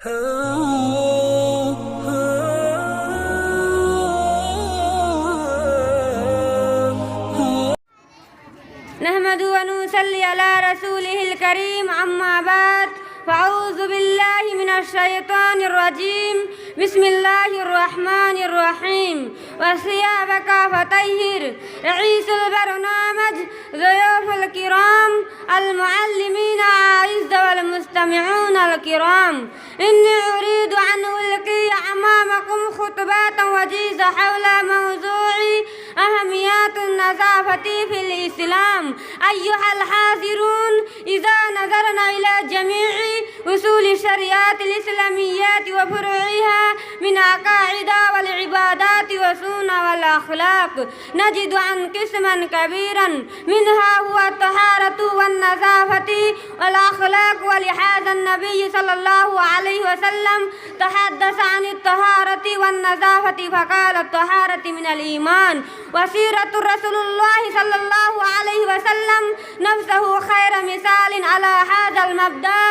نحمد ونصلي على رسوله الكريم أما بعد فأعوذ بالله من الشيطان الرجيم بسم الله الرحمن الرحيم وثيابك فطهر. رئيس البرنامج، ضيوف الكرام، المعلمين الأعزاء والمستمعون الكرام، إني أريد أن ألقي أمامكم خطبة وجيزة حول موضوع أهميات النظافة في الإسلام. أيها الحاضرون، إذا نظرنا إلى جميع أصول الشريعة الإسلامية وفروعها من عقائد والعبادات والسنة والأخلاق، نجد أن قسما كبيرا منها هو الطهارة والنظافة والأخلاق. ولهذا النبي صلى الله عليه وسلم تحدث عن الطهارة والنظافة فقال: الطهارة من الإيمان. وسيرة رسول الله صلى الله عليه وسلم نفسه خير مثال على هذا المبدأ.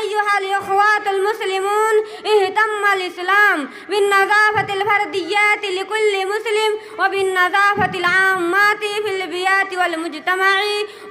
أيها الإخوات المسلمون، اهتم الإسلام بالنظافة الفرديات لكل مسلم وبالنظافة العامة في البيئة والمجتمع،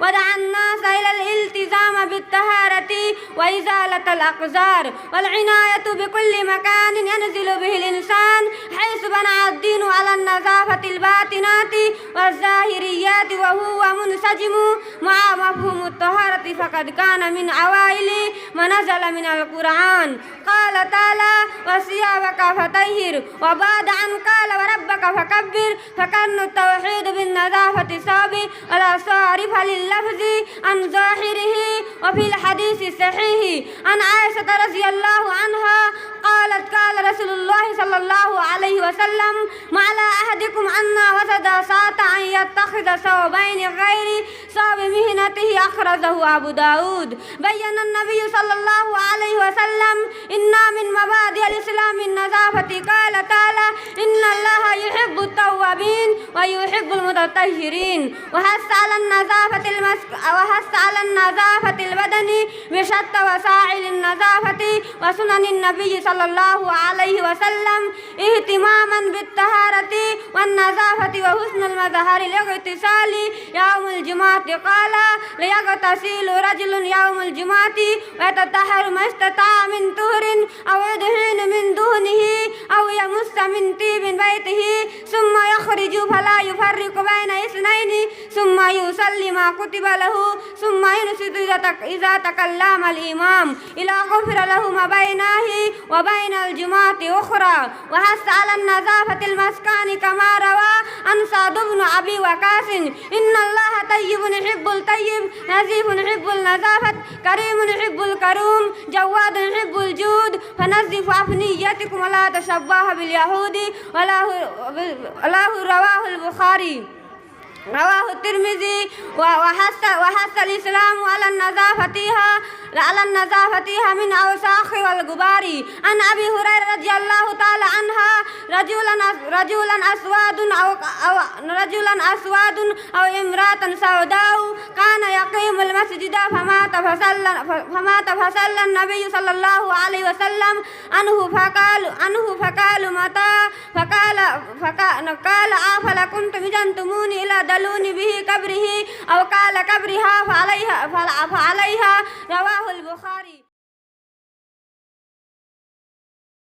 ودعا الناس إلى الالتزام بالطهارة وإزالة الأقذار والعناية بكل مكان ينزل به الإنسان، حيث بنى الدين على النظافة الباطنات والظاهريات وهو منسجم مع مفهوم الطهارة، فقد كان من أوائل ما نزل من القرآن. قال تعالى: وثيابك فطهر. وبعد أن قال: وربك فكبر، فكان التوحيد بالنظافة ثوب ولا صارف لللفظ عن ظاهره. وفي الحديث الصحيح عن عائشة رضي الله عنها قالت: قال رسول الله صلى الله عليه وسلم: ما على أحدكم أن وسد ساعة أن يتخذ ثوبين غير ثوب مهنته. أخرجه أبو داود. بين النبي صلى الله عليه وسلم: إن من مبادئ الإسلام النظافة. قال تعالى: إن الله يحب التوابين ويحب المتطهرين. وحث على النظافة البدن بشتى وسائل النظافة وسنن النبي صلى الله عليه وسلم، اهتماما بالطهارة والنظافة وحسن المظهر لاغتسال يوم الجمعة. قال: ليغتسل رجل يوم الجمعة ويتطهر ما استطاع من طهر أو يدهن من دهنه أو يمس من طيب بيته، ثم يخرج فلا يفرق بين اثنين، ثم يصلي ما كتب له، ثم ينصت إذا تكلم الإمام إلى غفر له ما بينه وبين الجمعة أخرى. وحث على النظافة المسكن كما روى عن سعد بن أبي وقاص: إن الله طيب يحب الطيب، نظيف يحب النظافة، كريم يحب الكروم، جواد يحب الجود، فنظفوا أفنيتكم ولا تشبهوا باليهود. رواه البخاري. رواه الترمذي. وحث الإسلام على النظافتها من أوساخ والغبار. عن أبي هريرة رضي الله تعالى عنها: رجلا أسود أو امرأة سوداء كان يقيم المسجد فمات فصلى النبي صلى الله عليه وسلم عنه فقالوا: متى؟ قال: أفلا كنتم جنتموني إلى دلوني به قبره، أو قال قبرها فعليها. رواه البخاري.